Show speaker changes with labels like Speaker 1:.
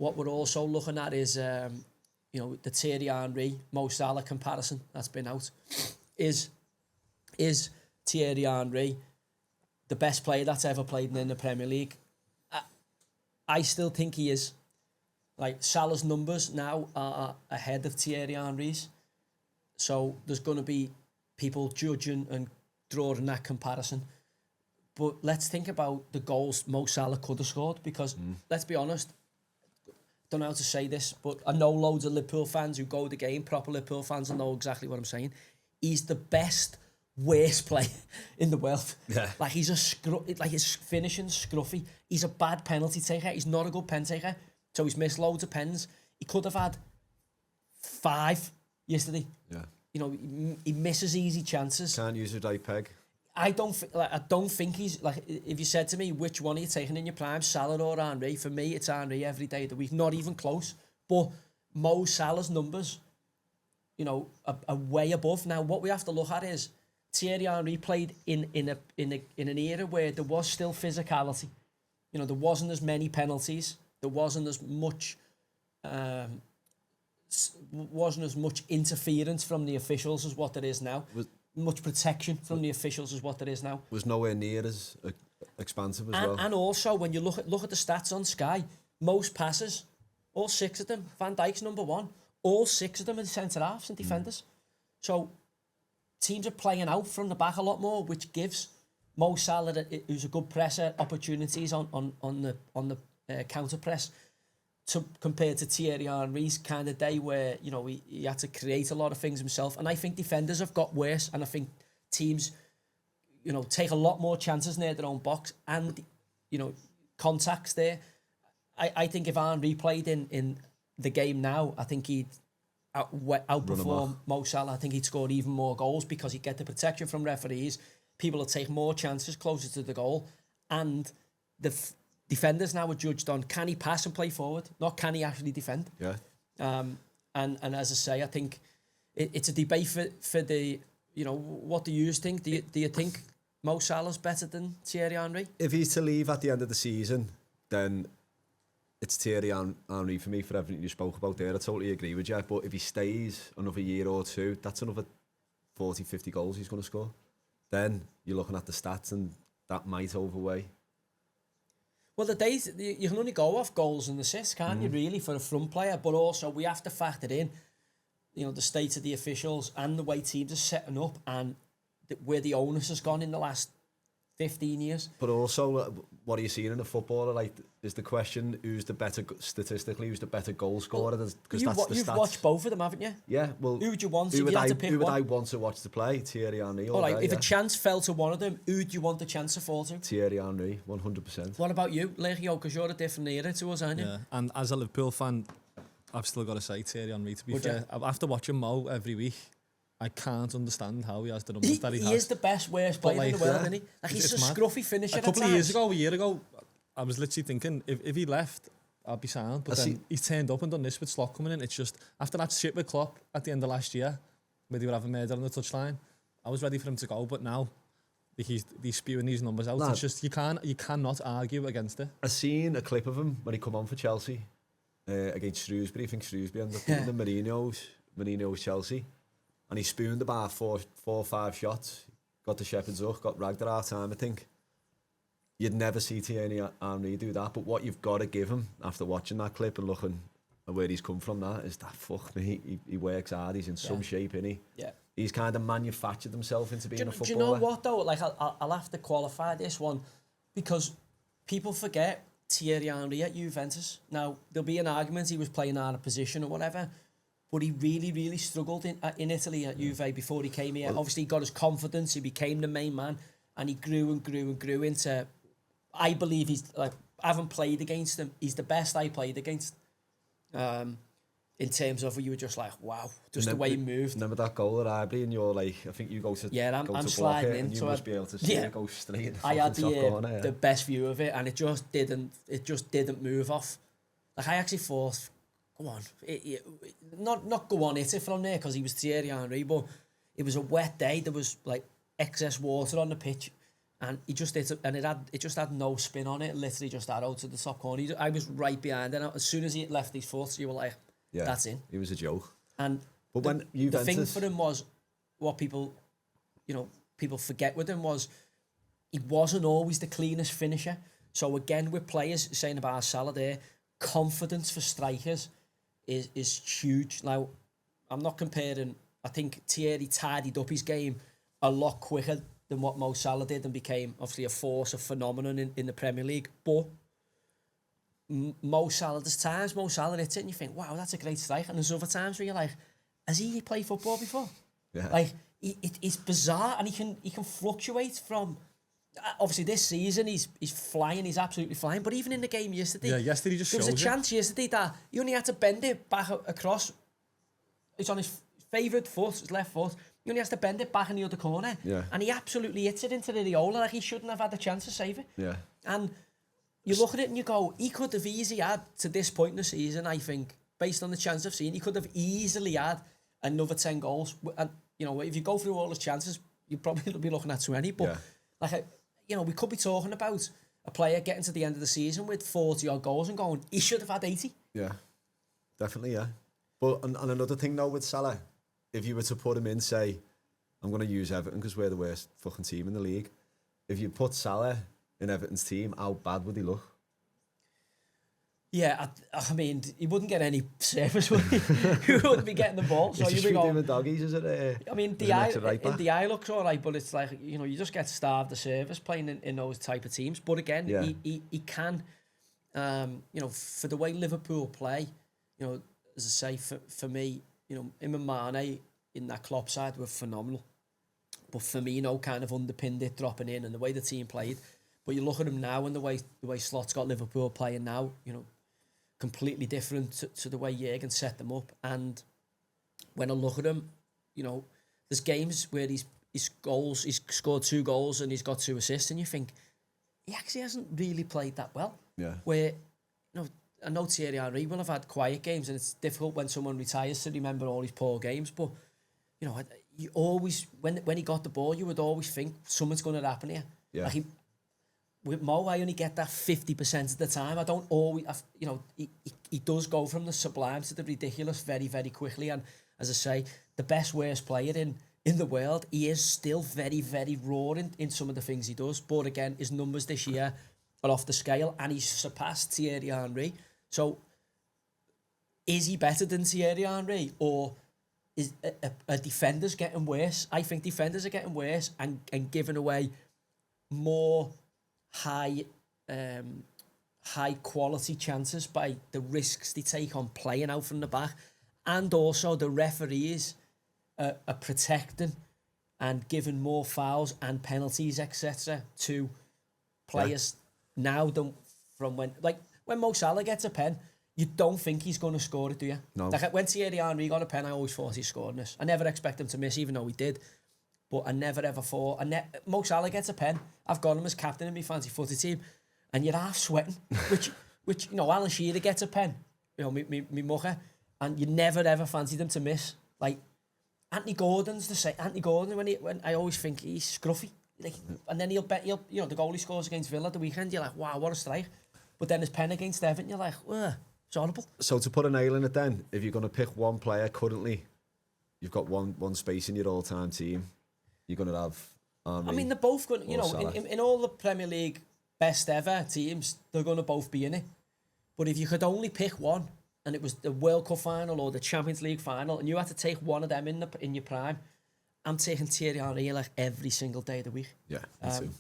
Speaker 1: what we're also looking at is, you know, the Thierry Henry, Mo Salah comparison that's been out. Is Thierry Henry the best player that's ever played in the Premier League? I still think he is. Like, Salah's numbers now are ahead of Thierry Henry's. So there's going to be people judging and drawing that comparison. But let's think about the goals Mo Salah could have scored, because let's be honest, don't know how to say this, but I know loads of Liverpool fans who go to the game, proper Liverpool fans, and know exactly what I'm saying. He's the best, worst player in the world.
Speaker 2: Yeah.
Speaker 1: Like, he's like, his finishing scruffy. He's a bad penalty taker. He's not a good pen taker. So he's missed loads of pens. He could have had 5 yesterday.
Speaker 2: Yeah.
Speaker 1: You know, he misses easy chances.
Speaker 2: Can't use a right peg.
Speaker 1: I don't think he's, like, if you said to me, which one are you taking in your prime, Salah or Henry? For me, it's Henry every day of the week. Not even close. But Mo Salah's numbers, you know, are way above. Now, what we have to look at is Thierry Henry played in an era where there was still physicality. You know, there wasn't as many penalties. There wasn't as much interference from the officials as what there is now. Much protection from the officials as what there is now.
Speaker 2: Was nowhere near as expansive as well.
Speaker 1: And also, when you look at the stats on Sky, most passes, all 6 of them, Van Dijk's number 1, all 6 of them are centre-halves and defenders. So teams are playing out from the back a lot more, which gives Mo Salah, who's a good presser, opportunities on the counter press, compared to Thierry Henry's kind of day where, you know, he had to create a lot of things himself. And I think defenders have got worse, and I think teams, you know, take a lot more chances near their own box, and, you know, contacts there. I think if Henry played in the game now, I think he'd outperform Mo Salah. I think he'd score even more goals, because he'd get the protection from referees. People will take more chances closer to the goal, and the defenders now are judged on, can he pass and play forward, not can he actually defend.
Speaker 2: Yeah.
Speaker 1: And as I say, I think it's a debate for the, you know, what do you think? Do you think Mo Salah's better than Thierry Henry?
Speaker 2: If he's to leave at the end of the season, then it's Thierry Henry for me, for everything you spoke about there. I totally agree with you. But if he stays another year or two, that's another 40, 50 goals he's going to score. Then you're looking at the stats, and that might overweigh.
Speaker 1: Well, the days, you can only go off goals and assists, can't you, really, for a front player? But also, we have to factor in, you know, the state of the officials and the way teams are setting up, and where the onus has gone in the last 15 years.
Speaker 2: But also, what are you seeing in a footballer? Like, is the question, who's the better goal scorer? Because
Speaker 1: You've watched both of them, haven't you?
Speaker 2: Yeah, well,
Speaker 1: who would you want?
Speaker 2: Who would I want to watch to play? Thierry Henry.
Speaker 1: All right, if a chance fell to one of them, who do you want the chance to fall to?
Speaker 2: Thierry Henry, 100%.
Speaker 1: What about you, Legio? Because you're a different era to us, aren't you?
Speaker 3: Yeah, and as a Liverpool fan, I've still got to say Thierry Henry, to be fair. After watching Mo every week, I can't understand how he has the numbers that he has.
Speaker 1: He is the best, worst player in the world, isn't he? Like, he's a scruffy finisher.
Speaker 3: A year ago, I was literally thinking, if he left, I'd be sound. But then he's turned up and done this with Slot coming in. It's just, after that shit with Klopp at the end of last year, where they were having murder on the touchline, I was ready for him to go. But now, he's spewing these numbers out. It's just, you cannot argue against it.
Speaker 2: I seen a clip of him when he come on for Chelsea against Shrewsbury. I think Shrewsbury ended up beating the Mourinho's Chelsea. And he spooned about four or five shots, got the Shepherd's Hook, got ragged at half time, I think. You'd never see Thierry Henry do that, but what you've got to give him after watching that clip and looking at where he's come from, that is that, fuck me, he works hard, he's in some shape, isn't he?
Speaker 1: Yeah.
Speaker 2: He's kind of manufactured himself into being a footballer.
Speaker 1: Do you know what, though? Like, I'll have to qualify this one, because people forget Thierry Henry at Juventus. Now, there'll be an argument he was playing out of position or whatever, but he really, really struggled in Italy at Juve before he came here. Well, obviously, he got his confidence, he became the main man, and he grew and grew and grew into... I believe he's, like, I haven't played against him. He's the best I played against. In terms of where you were just like, wow, just the way he moved.
Speaker 2: Remember that goal at Ivory, and you're like, I think you go to
Speaker 1: I'm sliding in,
Speaker 2: and you must be able to see it go straight in the
Speaker 1: I had
Speaker 2: corner,
Speaker 1: the best view of it, and it just didn't move off. Like, I actually thought, go on, not go on it from there, because he was Thierry Henry, but it was a wet day. There was like excess water on the pitch, and he just did, and it just had no spin on it. Literally just arrow to the top corner. I was right behind, and as soon as he left his foot, you were like, that's in.
Speaker 2: He was a joke.
Speaker 1: And
Speaker 2: but when
Speaker 1: the thing for him was what people forget with him was he wasn't always the cleanest finisher. So again, with players saying about Salah there, confidence for strikers is huge. Now, I'm not comparing. I think Thierry tidied up his game a lot quicker than what Mo Salah did and became obviously a force, a phenomenon in the Premier League. But Mo Salah, there's times Mo Salah hits it and you think, wow, that's a great strike. And there's other times where you're like, has he played football before?
Speaker 2: Yeah.
Speaker 1: Like, it's bizarre, and he can fluctuate from... Obviously, this season, he's flying, he's absolutely flying. But even in the game yesterday...
Speaker 3: Yeah, yesterday just
Speaker 1: there was a
Speaker 3: shows
Speaker 1: chance yesterday that he only had to bend it back across. It's on his favourite foot, his left foot. He only has to bend it back in the other corner.
Speaker 2: Yeah.
Speaker 1: And he absolutely hits it into the Riola. Like, he shouldn't have had the chance to save it.
Speaker 2: Yeah.
Speaker 1: And you look at it and you go, he could have easily had, to this point in the season, I think, based on the chance I've seen, he could have easily had another 10 goals. And, you know, if you go through all his chances, you'd probably be looking at 20. But, we could be talking about a player getting to the end of the season with 40-odd goals and going, he should have had 80.
Speaker 2: Yeah, definitely, yeah. But and another thing, though, with Salah, if you were to put him in, say, I'm going to use Everton because we're the worst fucking team in the league. If you put Salah in Everton's team, how bad would he look?
Speaker 1: Yeah, I mean, he wouldn't get any service, would he? He wouldn't be getting the ball. So
Speaker 2: you'd be going... with doggies, is it?
Speaker 1: I mean, the eye looks all right, but it's like, you know, you just get starved of service playing in those type of teams. But again, he can, you know, for the way Liverpool play, you know, as I say, for me, you know, him and Mane in that Klopp side were phenomenal. But Firmino kind of underpinned it, dropping in, and the way the team played. But you look at him now and the way Slot's got Liverpool playing now, you know, completely different to the way Jürgen set them up. And when I look at him, you know, there's games where he's scored 2 goals and he's got 2 assists, and you think he actually hasn't really played that well.
Speaker 2: Yeah.
Speaker 1: Where, you know, I know Thierry Henry will have had quiet games, and it's difficult when someone retires to remember all his poor games. But, you know, you always, when he got the ball, you would always think something's going to happen here.
Speaker 2: Yeah.
Speaker 1: Like with Mo, I only get that 50% of the time. I don't always, you know, he does go from the sublime to the ridiculous very, very quickly. And as I say, the worst player in the world, he is still very, very raw in some of the things he does. But again, his numbers this year are off the scale, and he's surpassed Thierry Henry. So, is he better than Thierry Henry, or is a defenders getting worse? I think defenders are getting worse and giving away more high quality chances by the risks they take on playing out from the back, and also the referees are protecting and giving more fouls and penalties, etc., to players now than from when Mo Salah gets a pen, you don't think he's going to score it, do you?
Speaker 2: No.
Speaker 1: Like when Thierry Henry got a pen, I always thought he scored this. I never expect him to miss, even though he did. But I never ever thought... Mo Salah gets a pen. I've got him as captain in my fancy footy team. And you're half sweating. which you know, Alan Shearer gets a pen. You know, me mucker. And you never ever fancied him to miss. Like, Anthony Gordon's the same. Anthony Gordon, when I always think he's scruffy. Like, and then he'll you know, the goal he scores against Villa at the weekend, you're like, wow, what a strike. But then his pen against Everton, you're like, ugh, it's horrible.
Speaker 2: So to put a nail in it then, if you're going to pick one player currently, you've got one space in your all-time team, you're going to have Henry.
Speaker 1: I mean, they're both going to, you know, in all the Premier League best ever teams, they're going to both be in it. But if you could only pick one, and it was the World Cup final or the Champions League final, and you had to take one of them in your prime, I'm taking Thierry Henry like every single day of the week.
Speaker 2: Yeah, me too.